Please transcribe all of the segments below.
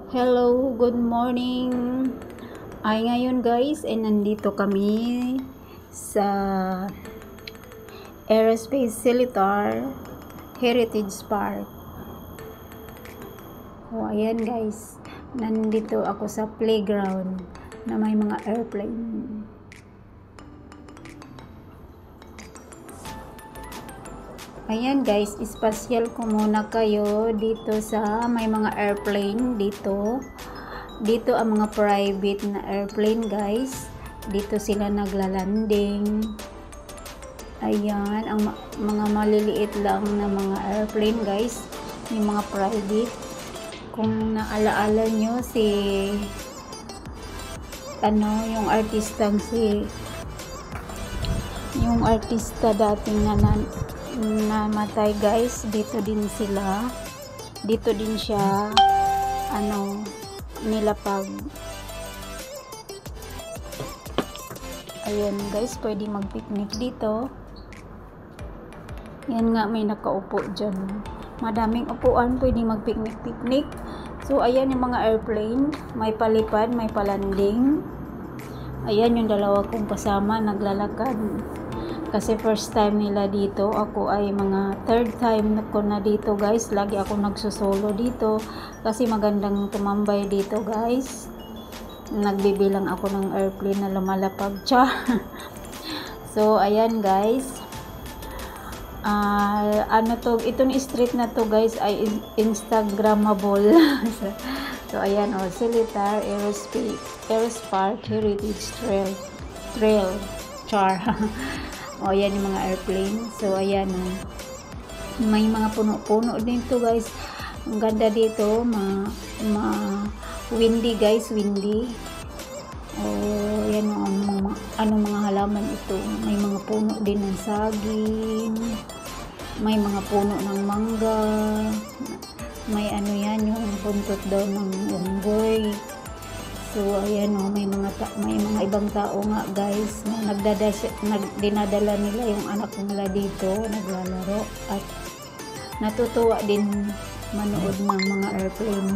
Hello, good morning. Ngayon guys, nandito kami sa Aerospace Cilitar Heritage Park. Ayan guys, nandito ako sa playground na may mga airplane. Ayan guys, ispasyal ko muna kayo dito sa may mga airplane dito. Dito ang mga private na airplane guys. Dito sila naglalanding. Ayan, ang mga maliliit lang na mga airplane guys. Yung mga private. Kung naalaala nyo yung artista dating namatay guys, dito din siya nilapag. Ayan guys, pwede mag-picnic dito. Yan nga, may nakaupo dyan, madaming upuan, pwede mag-picnic. So ayan yung mga airplane, may palipad, may palanding. Ayan yung dalawa kong kasama naglalakad. Kasi first time nila dito, ako ay mga third time ko na dito guys. Lagi ako nagsusolo dito kasi magandang tumambay dito guys. Nagbibilang ako ng airplane na lumalapag. So ayan guys, itong street na to guys ay instagramable. So ayan, Cilitar Aerospace Park Heritage Trail ayan yung mga airplane. So ayan, may mga puno-puno dito guys. Ang ganda dito, windy guys, windy. Ayan yung mga halaman ito. May mga puno din ng saging, may mga puno ng mangga, may yung buntot daw ng unggoy. So ayan may mga ibang tao nga guys na dinadala nila yung anak nila dito, naglalaro at natutuwa din manood ng mga airplane.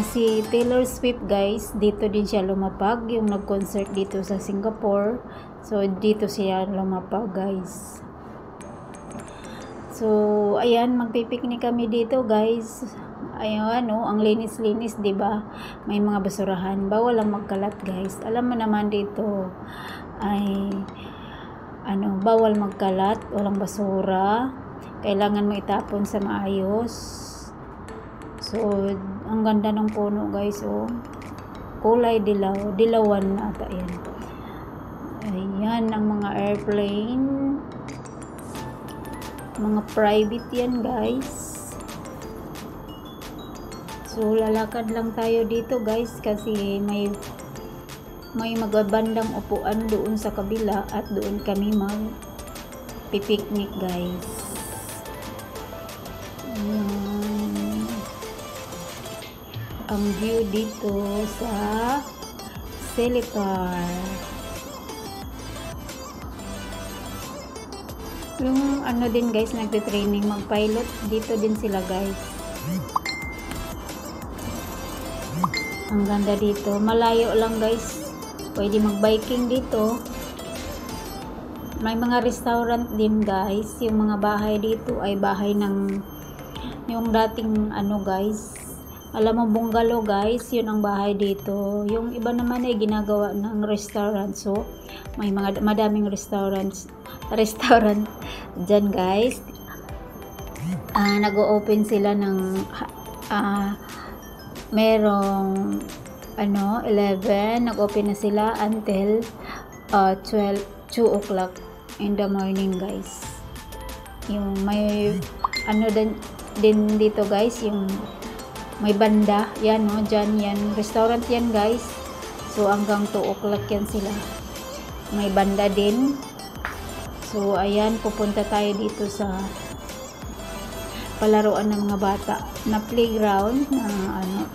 Si Taylor Swift guys, dito din siya lumapag, yung nag-concert dito sa Singapore. So dito siya lumapag guys. So ayan, magpipiknik kami dito guys. Ayun, ang linis-linis, 'di ba? May mga basurahan, bawal lang magkalat, guys. Alam mo naman dito ay bawal magkalat, walang basura. Kailangan mo itapon sa maayos. So, ang ganda ng puno, guys, kulay dilawan na ata 'yan. Ayan ang mga airplane. Mga private 'yan, guys. So lalakad lang tayo dito guys kasi may magbabandang upuan doon sa kabila at doon kami mag-picnic guys. Ang view dito sa Cilitar. Yung din guys, nagte-training mag-pilot dito din sila guys. Ang ganda dito. Malayo lang guys. Pwede mag-biking dito. May mga restaurant din guys. Yung mga bahay dito ay bahay ng yung dating guys. Alam mo, bungalow guys. Yun ang bahay dito. Yung iba naman ay ginagawa ng restaurant. So, may madaming restaurant dyan guys. Nag-o-open sila ng merong 11, nag-open na sila until 2 o'clock in the morning guys. Yung may din dito guys, yung may banda yan dyan, yan restaurant yan guys. So hanggang 2 o'clock yan sila, may banda din. So ayan, pupunta tayo dito sa palaruan ng mga bata na playground na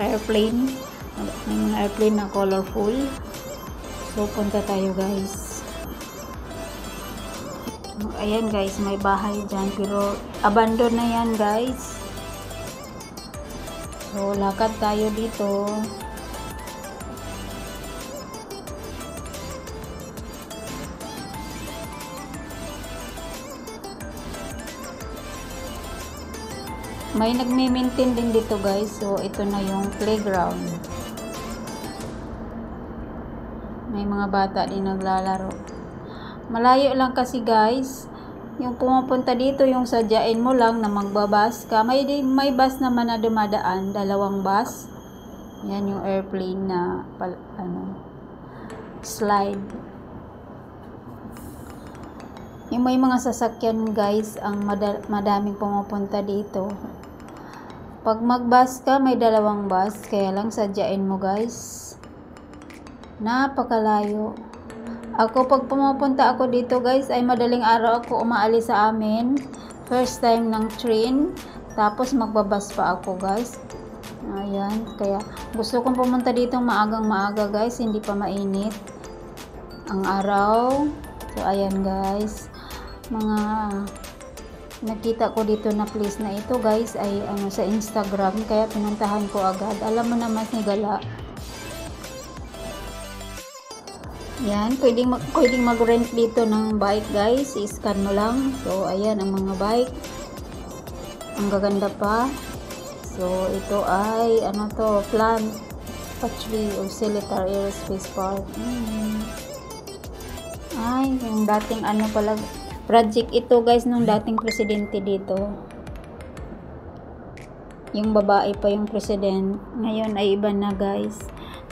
airplane. May mga airplane na colorful. So punta tayo guys. Ayan guys, may bahay dyan pero abandon na yan guys. So, lakad tayo dito. May nagme-maintain din dito guys. So, ito na yung playground. May mga bata din naglalaro. Malayo lang kasi guys. Yung pumupunta dito, yung sadyain mo lang na magbabas ka. May bus naman na dumadaan. 2 bus. Yan yung airplane na slide. Yung may mga sasakyan guys, ang madaming pumupunta dito. Pag mag-bus ka, may 2 bus. Kaya lang sadyain mo guys. Napakalayo. Ako pag pumupunta ako dito guys, ay madaling araw ako umaalis sa amin. First time ng train. Tapos magbabas pa ako guys. Ayan. Kaya gusto kong pumunta dito maagang maaga guys. Hindi pa mainit ang araw. So ayan guys. Mga nakita ko dito na place na ito guys ay sa Instagram, kaya pinuntahan ko agad. Alam mo naman ni Gala. Yan, pwedeng mag-rent dito ng bike guys. I-scan mo lang. So ayan ang mga bike. Ang gaganda pa. So ito ay Plant Patchery of Seletar Aerospace Park. Ay, yung dating pala project ito guys nung dating presidente dito. Yung babae pa yung president. Ngayon ay iba na guys.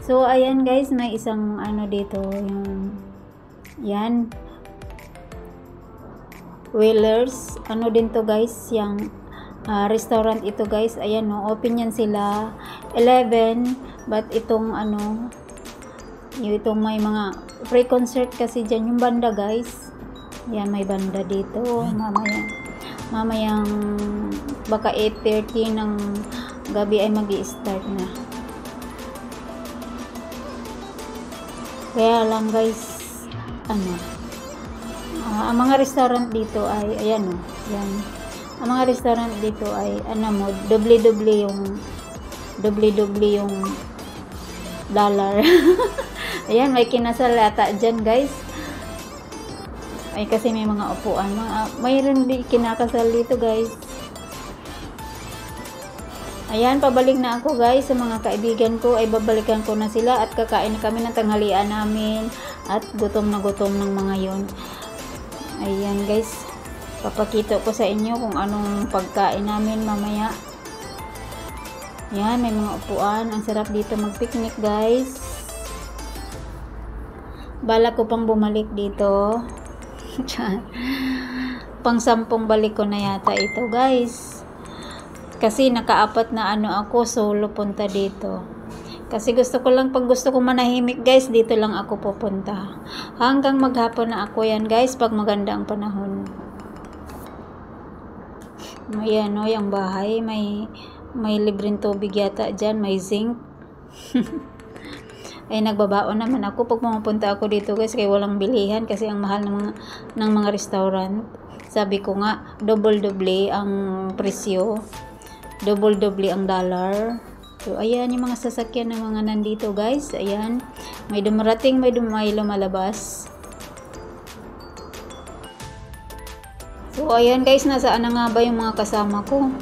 So ayan guys, may isang dito yung yan Whalers. Din to guys, yung restaurant ito guys. Ayan open yan sila 11, but itong itong may mga free concert kasi dyan yung banda guys. Yan, may banda dito. Mamayang baka 8:30 ng gabi ay magi-start na. Kaya lang guys, ang mga restaurant dito ay ayan yan. Ang mga restaurant dito ay doble-doble yung dollar. Ayan, may kinasal ata dyan guys. Ay kasi may mga upuan. Mayroon din kinakasal dito guys. Ayan, pabalik na ako guys sa mga kaibigan ko. Ay babalikan ko na sila at kakain na kami ng tanghalian namin. At gutom na gutom ng mga yon. Ayan guys, papakita ko sa inyo kung anong pagkain namin mamaya. Ayan, may mga upuan. Ang sarap dito mag-picnic guys. Balak ko pang bumalik dito. Pang 10 balik ko na yata ito guys. Kasi naka-4 na ako solo punta dito. Kasi pag gusto ko manahimik guys, dito lang ako pupunta. Hanggang maghapon na ako yan guys, pag maganda ang panahon. Ayan yung bahay, may libreng tubig yata dyan, may zinc. Ay nagbabaon naman ako pag pumunta ako dito guys, kaya walang bilihan kasi ang mahal ng mga restaurant. Sabi ko nga, double-doble ang presyo, double-doble ang dollar. So ayan yung mga sasakyan ng mga nandito guys. Ayan, may dumarating, may lumalabas. So ayan guys, nasaan na nga ba yung mga kasama ko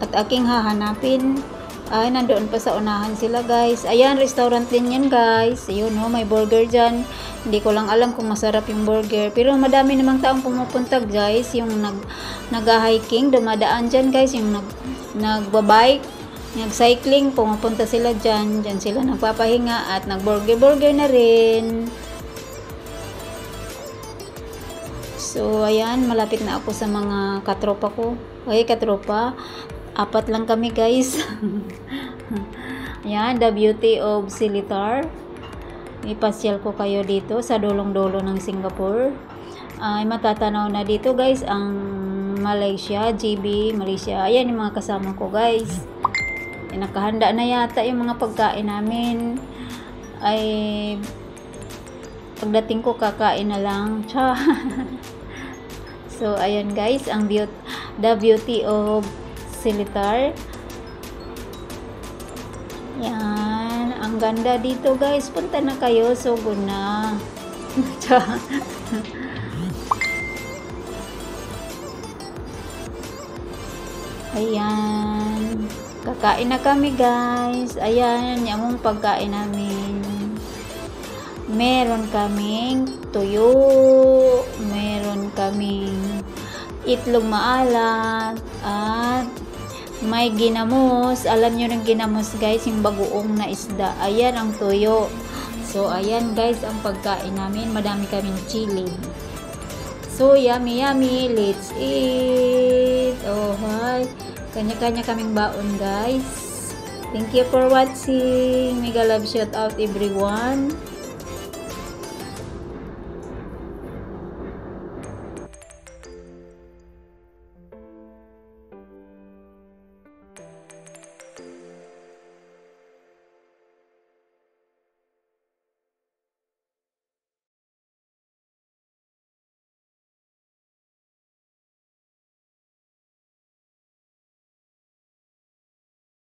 at aking hahanapin? Ay, nandoon pa sa unahan sila guys. Ayan, restaurant din yan guys. Ayun may burger dyan. Hindi ko lang alam kung masarap yung burger. Pero madami namang taong pumupunta guys. Yung nag-hiking, dumadaan dyan guys. Yung nagbabike, nag-cycling, pumupunta sila dyan. Dyan sila nagpapahinga at nag-burger na rin. So, ayan, malapit na ako sa mga katropa ko. Okay, katropa. 4 lang kami guys. Ayan, the beauty of Seletar. Ipasyal ko kayo dito sa dulong-dulo ng Singapore. Ay matatanaw na dito guys ang Malaysia, GB, Malaysia. Ayan yung mga kasama ko guys. Ay, nakahanda na yata yung mga pagkain namin. Ay pagdating ko kakain na lang. So ayan guys, the beauty of Seletar. Yan. Ang ganda dito guys. Punta na kayo. Sugo na. Ayan. Kakain na kami guys. Ayan. Yung pagkain namin. Meron kaming tuyo. Meron kaming itlog maalat. At may ginamos. Alam nyo ng ginamos guys. Yung bagoong na isda. Ayan ang tuyo. So ayan guys ang pagkain namin. Madami kaming chili. So yummy yummy. Let's eat. Oh hi. Kanya-kanya kaming baon guys. Thank you for watching. Mega love shout out everyone.